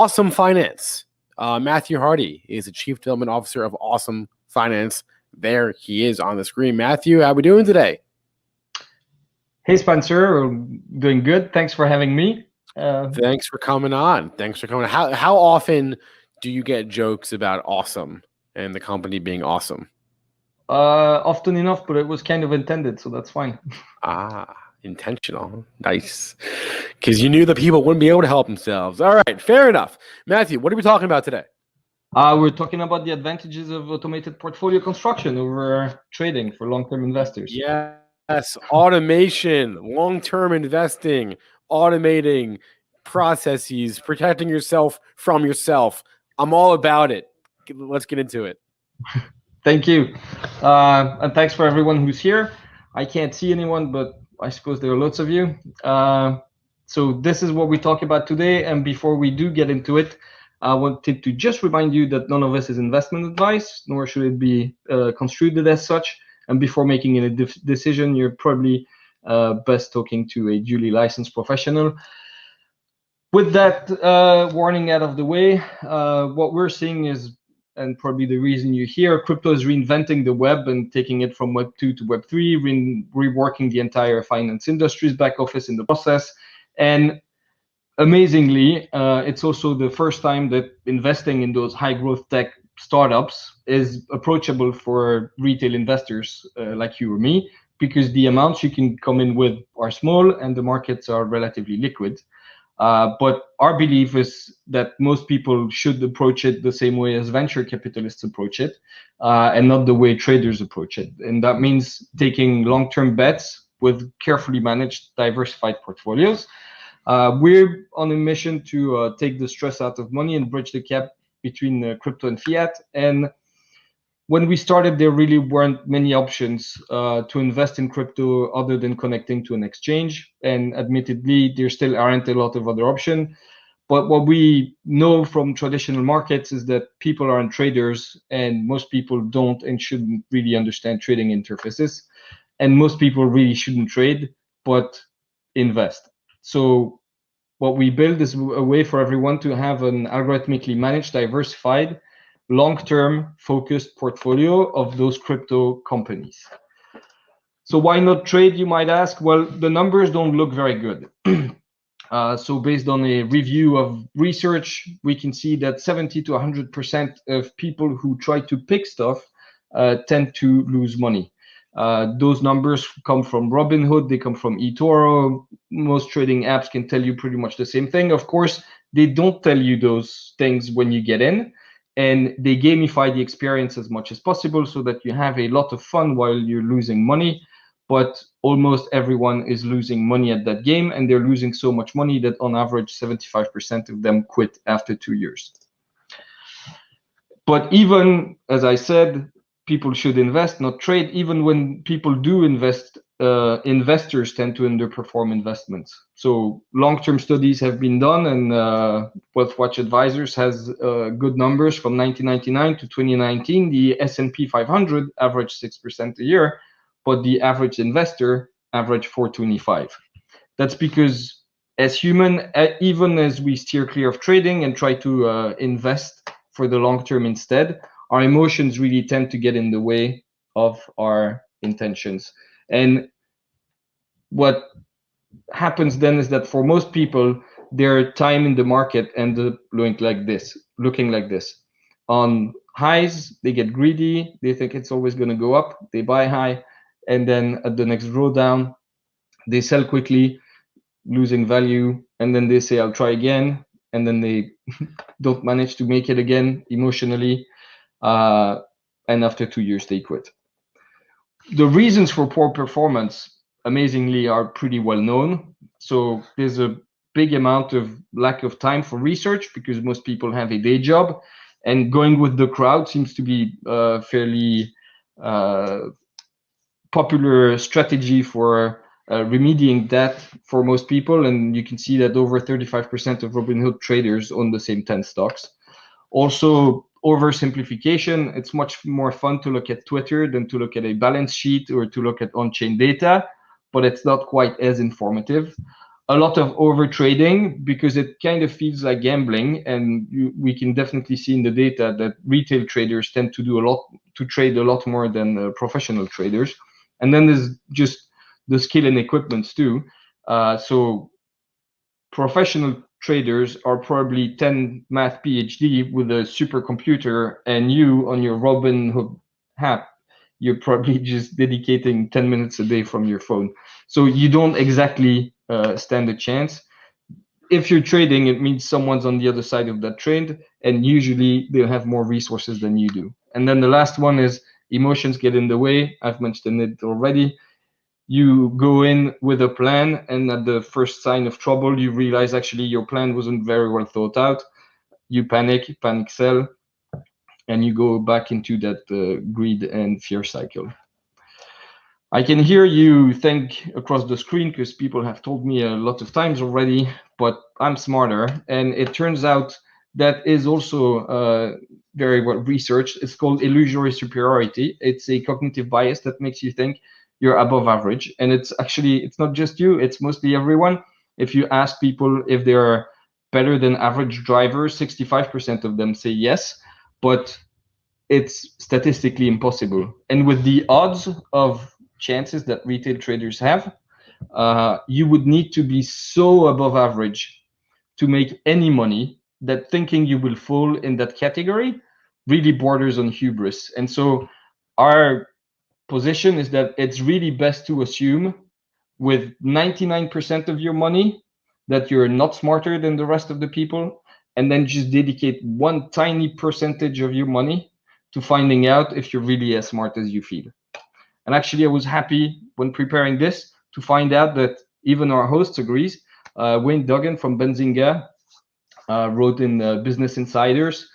OSOM Finance. Matthew Hardy is the Chief Development Officer of OSOM Finance. There he is on the screen. Matthew, how we doing today? Hey, Spencer. Doing good. Thanks for having me. Thanks for coming on. How often do you get jokes about OSOM and the company being awesome? Often enough, but it was kind of intended, so that's fine. Intentional. Nice. Because you knew the people wouldn't be able to help themselves. All right, fair enough. Matthew, what are we talking about today? We're talking about the advantages of automated portfolio construction over trading for long-term investors. Yes, automation, long-term investing, automating processes, protecting yourself from yourself. I'm all about it. Let's get into it. Thank you. And thanks for everyone who's here. I can't see anyone, but I suppose there are lots of you. So this is what we talk about today. And before we do get into it, I wanted to just remind you that none of this is investment advice, nor should it be construed as such. And before making a decision, you're probably best talking to a duly licensed professional. With that warning out of the way, what we're seeing is, and probably the reason you hear, crypto is reinventing the web and taking it from Web 2 to Web 3, reworking the entire finance industry's back office in the process. And amazingly, it's also the first time that investing in those high growth tech startups is approachable for retail investors like you or me, because the amounts you can come in with are small and the markets are relatively liquid. But our belief is that most people should approach it the same way as venture capitalists approach it, and not the way traders approach it. And that means taking long-term bets with carefully managed, diversified portfolios. We're on a mission to take the stress out of money and bridge the gap between crypto and fiat. And when we started, there really weren't many options to invest in crypto other than connecting to an exchange. And admittedly, there still aren't a lot of other options. But what we know from traditional markets is that people aren't traders, and most people don't and shouldn't really understand trading interfaces. And most people really shouldn't trade, but invest. So what we build is a way for everyone to have an algorithmically managed, diversified, long-term focused portfolio of those crypto companies. So why not trade, you might ask? Well, the numbers don't look very good. So based on a review of research, we can see that 70 to 100% of people who try to pick stuff tend to lose money. Those numbers come from Robinhood, they come from eToro. Most trading apps can tell you pretty much the same thing. Of course, they don't tell you those things when you get in, and they gamify the experience as much as possible so that you have a lot of fun while you're losing money. But almost everyone is losing money at that game, and they're losing so much money that on average 75% of them quit after 2 years. But even, as I said, people should invest, not trade. Even when people do invest, investors tend to underperform investments. So long-term studies have been done, and WealthWatch Advisors has good numbers from 1999 to 2019. The S&P 500 averaged 6% a year, but the average investor averaged 4.25. That's because as human, even as we steer clear of trading and try to invest for the long term instead, our emotions really tend to get in the way of our intentions. And what happens then is that for most people, their time in the market ends up looking like this. On highs, they get greedy, they think it's always going to go up, they buy high, and then at the next drawdown, they sell quickly, losing value, and then they say, I'll try again, and then they don't manage to make it again emotionally, and after 2 years, they quit. The reasons for poor performance, amazingly, are pretty well known. So there's a big amount of lack of time for research because most people have a day job, and going with the crowd seems to be a fairly popular strategy for remedying that for most people. And you can see that over 35% of Robinhood traders own the same 10 stocks. Also, oversimplification. It's much more fun to look at Twitter than to look at a balance sheet or to look at on-chain data, but it's not quite as informative. a lot of over trading because it kind of feels like gambling, and we can definitely see in the data that retail traders tend to trade a lot more than professional traders. And then there's just the skill and equipment too. So professional traders are probably 10 math PhD with a supercomputer, and you on your Robinhood app, you're probably just dedicating 10 minutes a day from your phone. So you don't exactly stand a chance. If you're trading, it means someone's on the other side of that trade, and usually they'll have more resources than you do. And then the last one is emotions get in the way. I've mentioned it already. You go in with a plan, and at the first sign of trouble, you realize actually your plan wasn't very well thought out. You panic sell, and you go back into that greed and fear cycle. I can hear you think across the screen because people have told me a lot of times already, but I'm smarter. And it turns out that is also very well researched. It's called illusory superiority. It's a cognitive bias that makes you think you're above average. And it's not just you, it's mostly everyone. If you ask people if they're better than average drivers, 65% of them say yes, but it's statistically impossible. And with the odds of chances that retail traders have, you would need to be so above average to make any money that thinking you will fall in that category really borders on hubris. And so our position is that it's really best to assume with 99% of your money that you're not smarter than the rest of the people, and then just dedicate one tiny percentage of your money to finding out if you're really as smart as you feel. And actually, I was happy when preparing this to find out that even our host agrees. Wayne Duggan from Benzinga wrote in Business Insiders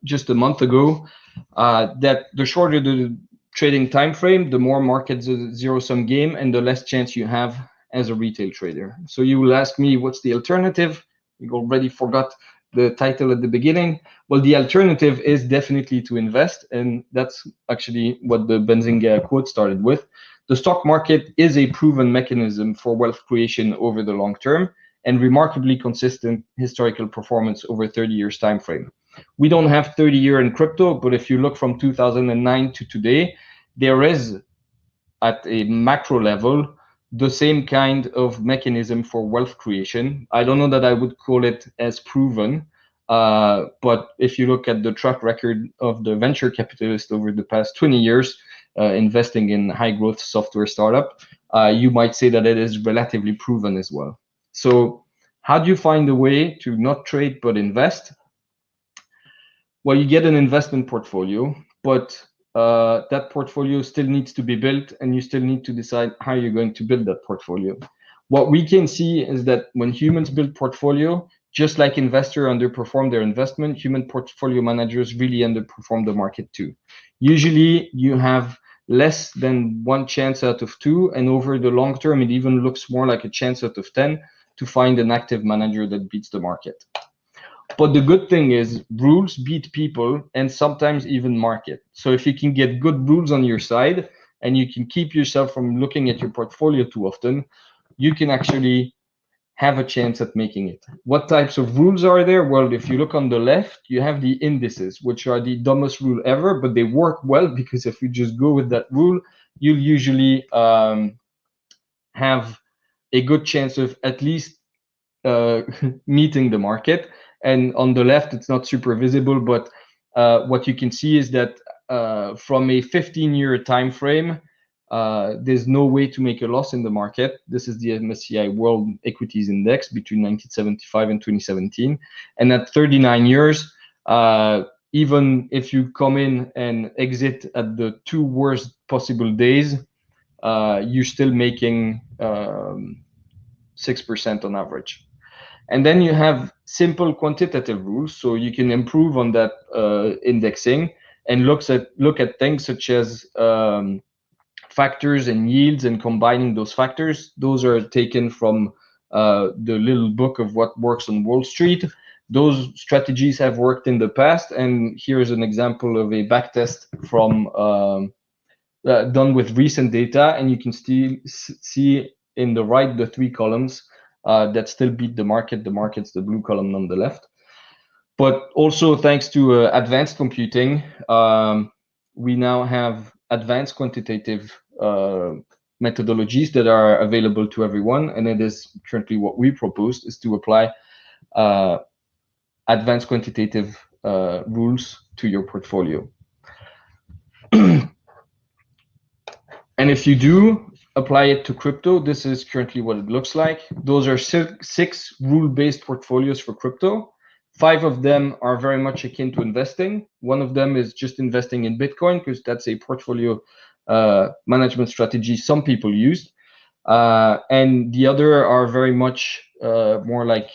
just a month ago that the shorter the trading time frame, the more market's a zero-sum game and the less chance you have as a retail trader. So you will ask me, what's the alternative? You already forgot the title at the beginning. Well, the alternative is definitely to invest, and that's actually what the Benzinga quote started with. The stock market is a proven mechanism for wealth creation over the long term and remarkably consistent historical performance over 30 years time frame. We don't have 30-year in crypto, but if you look from 2009 to today, there is, at a macro level, the same kind of mechanism for wealth creation. I don't know that I would call it as proven, but if you look at the track record of the venture capitalist over the past 20 years, investing in high growth software startup, you might say that it is relatively proven as well. So how do you find a way to not trade but invest? Well, you get an investment portfolio, but that portfolio still needs to be built, and you still need to decide how you're going to build that portfolio. What we can see is that when humans build portfolio, just like investors underperform their investment, human portfolio managers really underperform the market too. Usually you have less than one chance out of two, and over the long term, it even looks more like a chance out of 10 to find an active manager that beats the market. But the good thing is rules beat people and sometimes even market. So if you can get good rules on your side and you can keep yourself from looking at your portfolio too often, you can actually have a chance at making it. What types of rules are there? Well, if you look on the left, you have the indices, which are the dumbest rule ever, but they work well because if you just go with that rule, you'll usually have a good chance of at least meeting the market. And on the left, it's not super visible, but what you can see is that from a 15-year time frame, there's no way to make a loss in the market. This is the MSCI World Equities Index between 1975 and 2017. And at 39 years, even if you come in and exit at the two worst possible days, you're still making 6% on average. And then you have simple quantitative rules, so you can improve on that indexing and look at things such as factors and yields and combining those factors. Those are taken from the little book of what works on Wall Street. Those strategies have worked in the past, and here's an example of a backtest from done with recent data, and you can still see in the right the three columns that still beat the market. The market's the blue column on the left. But also thanks to advanced computing, we now have advanced quantitative methodologies that are available to everyone. And it is currently what we proposed, is to apply advanced quantitative rules to your portfolio. And if you do apply it to crypto, this is currently what it looks like. Those are six rule-based portfolios for crypto. 5 of them are very much akin to investing. One of them is just investing in Bitcoin, because that's a portfolio management strategy some people use. And the other are very much more like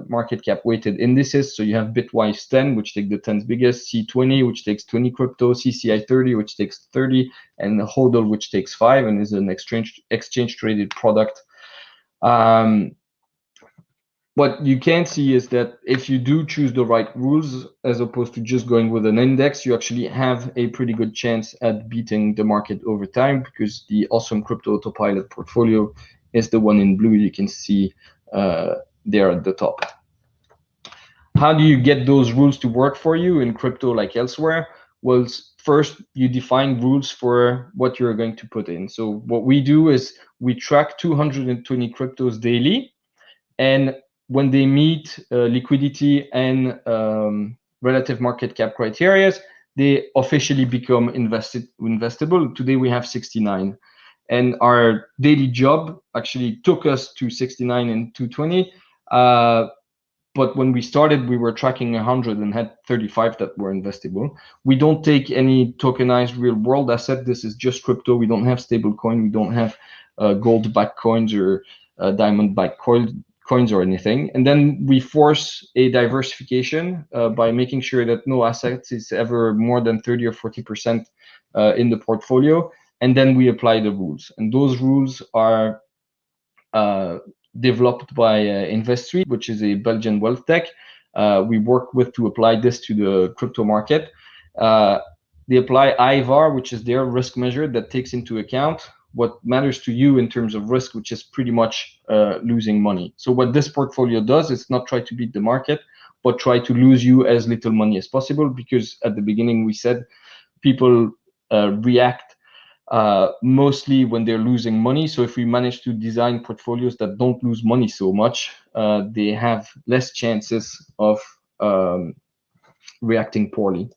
market cap weighted indices. So you have Bitwise 10, which takes the 10th biggest, C20, which takes 20 crypto, CCI 30, which takes 30, and HODL, which takes 5 and is an exchange traded product. What you can see is that if you do choose the right rules, as opposed to just going with an index, you actually have a pretty good chance at beating the market over time, because the OSOM Crypto Autopilot portfolio is the one in blue you can see there at the top. How do you get those rules to work for you in crypto like elsewhere? Well, first, you define rules for what you're going to put in. So what we do is we track 220 cryptos daily, and when they meet liquidity and relative market cap criteria, they officially become investable. Today we have 69, and our daily job actually took us to 69 and 220. But when we started, we were tracking 100 and had 35 that were investable. We don't take any tokenized real world asset. This is just crypto. We don't have stablecoin. We don't have gold-backed coins or diamond-backed coins or anything. And then we force a diversification by making sure that no asset is ever more than 30 or 40% in the portfolio. And then we apply the rules. And those rules are developed by Investsuite, which is a Belgian wealth tech. We work with to apply this to the crypto market. They apply IVAR, which is their risk measure that takes into account what matters to you in terms of risk, which is pretty much losing money. So what this portfolio does is not try to beat the market, but try to lose you as little money as possible, because at the beginning we said people react mostly when they're losing money. So if we manage to design portfolios that don't lose money so much, they have less chances of reacting poorly.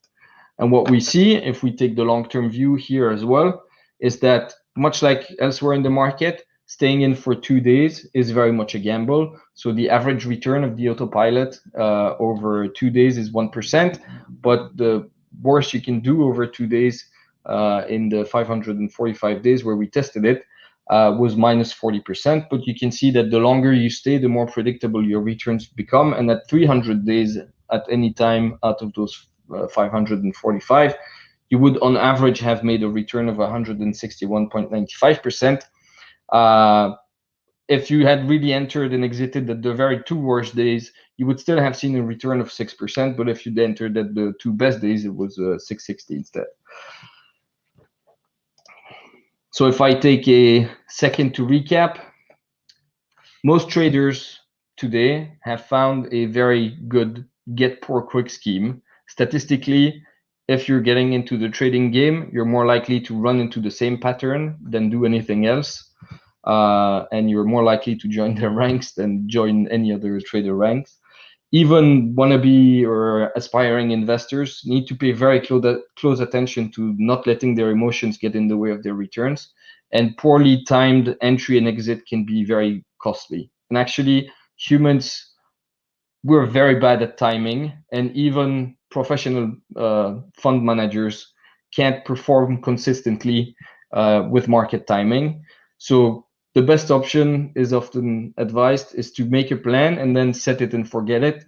And what we see, if we take the long-term view here as well, is that much like elsewhere in the market, staying in for 2 days is very much a gamble. So the average return of the autopilot over 2 days is 1%, but the worst you can do over 2 days in the 545 days where we tested it was minus 40%. But you can see that the longer you stay, the more predictable your returns become. And at 300 days, at any time out of those 545, you would on average have made a return of 161.95%. If you had really entered and exited at the very 2 worst days, you would still have seen a return of 6%. But if you'd entered at the 2 best days, it was 660 instead. So if I take a second to recap, most traders today have found a very good get poor quick scheme. Statistically, if you're getting into the trading game, you're more likely to run into the same pattern than do anything else. And you're more likely to join their ranks than join any other trader ranks. Even wannabe or aspiring investors need to pay very close attention to not letting their emotions get in the way of their returns. And poorly timed entry and exit can be very costly. And actually, humans, we're very bad at timing, and even professional fund managers can't perform consistently with market timing. So the best option is often advised is to make a plan and then set it and forget it.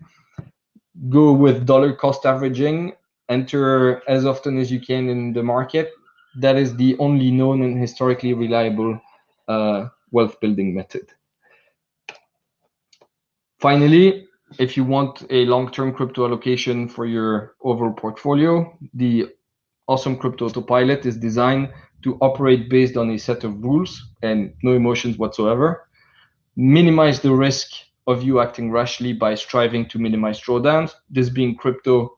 Go with dollar cost averaging, enter as often as you can in the market. That is the only known and historically reliable wealth building method. Finally, if you want a long-term crypto allocation for your overall portfolio, the OSOM Crypto Autopilot is designed to operate based on a set of rules and no emotions whatsoever. minimize the risk of you acting rashly by striving to minimize drawdowns. This being crypto,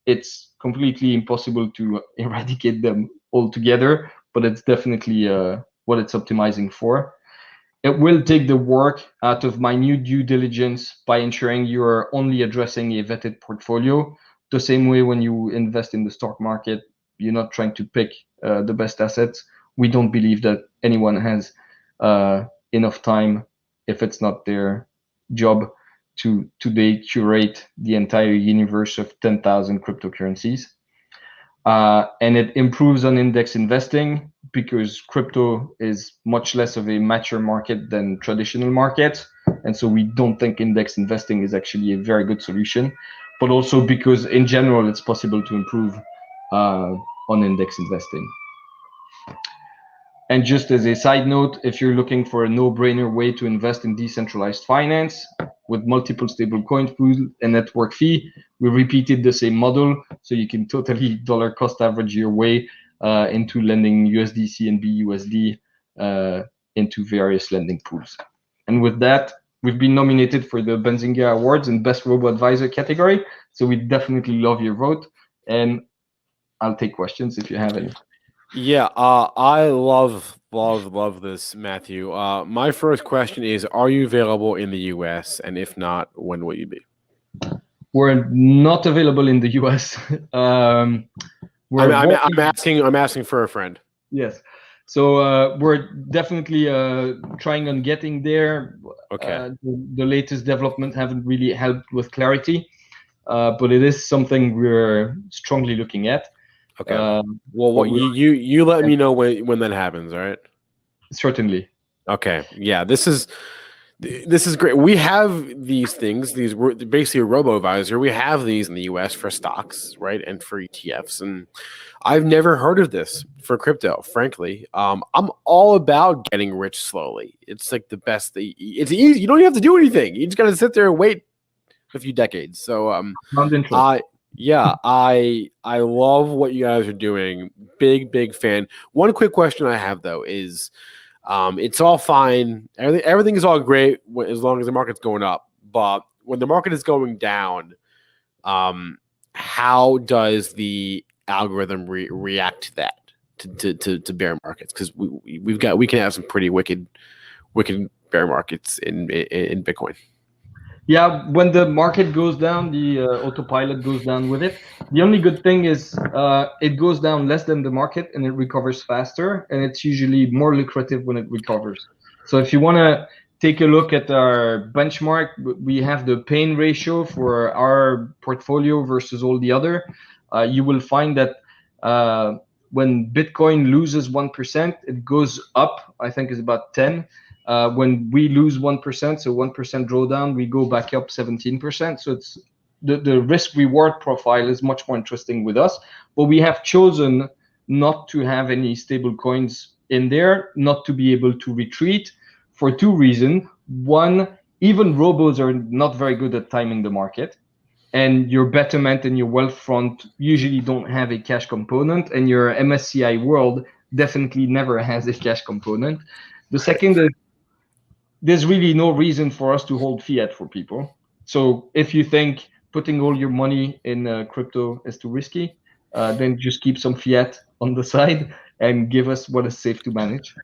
it's completely impossible to eradicate them altogether, but it's definitely what it's optimizing for. It will take the work out of minute due diligence by ensuring you're only addressing a vetted portfolio. The same way when you invest in the stock market, you're not trying to pick the best assets. We don't believe that anyone has enough time, if it's not their job, to today curate the entire universe of 10,000 cryptocurrencies. And it improves on index investing because crypto is much less of a mature market than traditional markets. And so we don't think index investing is actually a very good solution, but also because in general, it's possible to improve on index investing. And just as a side note, if you're looking for a no-brainer way to invest in decentralized finance with multiple stable coin pools and network fee, we repeated the same model. So you can totally dollar cost average your way into lending USDC and BUSD into various lending pools. And with that, we've been nominated for the Benzinga Awards in Best Robo-Advisor category. So we definitely love your vote. And I'll take questions if you have any. Yeah, I love this, Matthew. My first question is, are you available in the US? And if not, when will you be? We're not available in the US. I'm asking for a friend. Yes. So we're definitely trying on getting there. Okay. The latest development haven't really helped with clarity, but it is something we're strongly looking at. Okay. Well, you let me know when that happens, all right? Certainly. Okay. Yeah, this is great. We have these things. These were basically a robo-advisor. We have these in the US for stocks, right, and for ETFs. And I've never heard of this for crypto, frankly. I'm all about getting rich slowly. It's like the best thing. It's easy. You don't even have to do anything. You just got to sit there and wait a few decades. So I love what you guys are doing. Big fan. One quick question I have though is, it's all fine. Everything is all great as long as the market's going up. But when the market is going down, how does the algorithm react to that, to bear markets? Because we can have some pretty wicked bear markets in Bitcoin. Yeah, when the market goes down, the autopilot goes down with it. The only good thing is it goes down less than the market and it recovers faster, and it's usually more lucrative when it recovers. So if you want to take a look at our benchmark, we have the pain ratio for our portfolio versus all the other. You will find that when Bitcoin loses 1%, it goes up, I think it's about 10. When we lose 1%, so 1% drawdown, we go back up 17%. So it's the risk reward profile is much more interesting with us. But we have chosen not to have any stable coins in there, not to be able to retreat for two reasons. One, even robos are not very good at timing the market. And your Betterment and your Wealthfront usually don't have a cash component, and your MSCI World definitely never has a cash component. The second is, there's really no reason for us to hold fiat for people. So if you think putting all your money in crypto is too risky, then just keep some fiat on the side and give us what is safe to manage.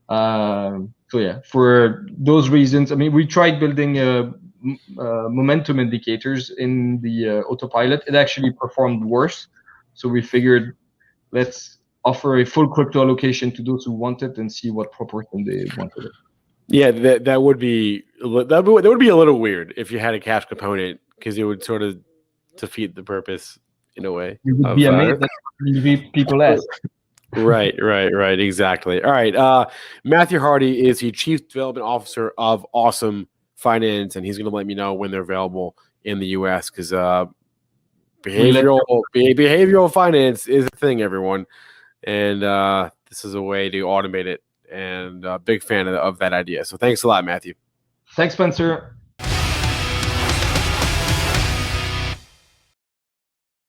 So yeah, for those reasons, I mean, we tried building momentum indicators in the autopilot. It actually performed worse. So we figured, let's offer a full crypto allocation to those who want it and see what proportion they wanted it. Yeah, that would be a little weird if you had a cash component, because it would sort of defeat the purpose in a way. You would be amazed that people ask. Right, exactly. All right, Matthew Hardy is the Chief Development Officer of OSOM Finance, and he's going to let me know when they're available in the U.S. because behavioral finance is a thing, everyone, and this is a way to automate it. And big fan of that idea. So thanks a lot, Matthew. Thanks, Spencer.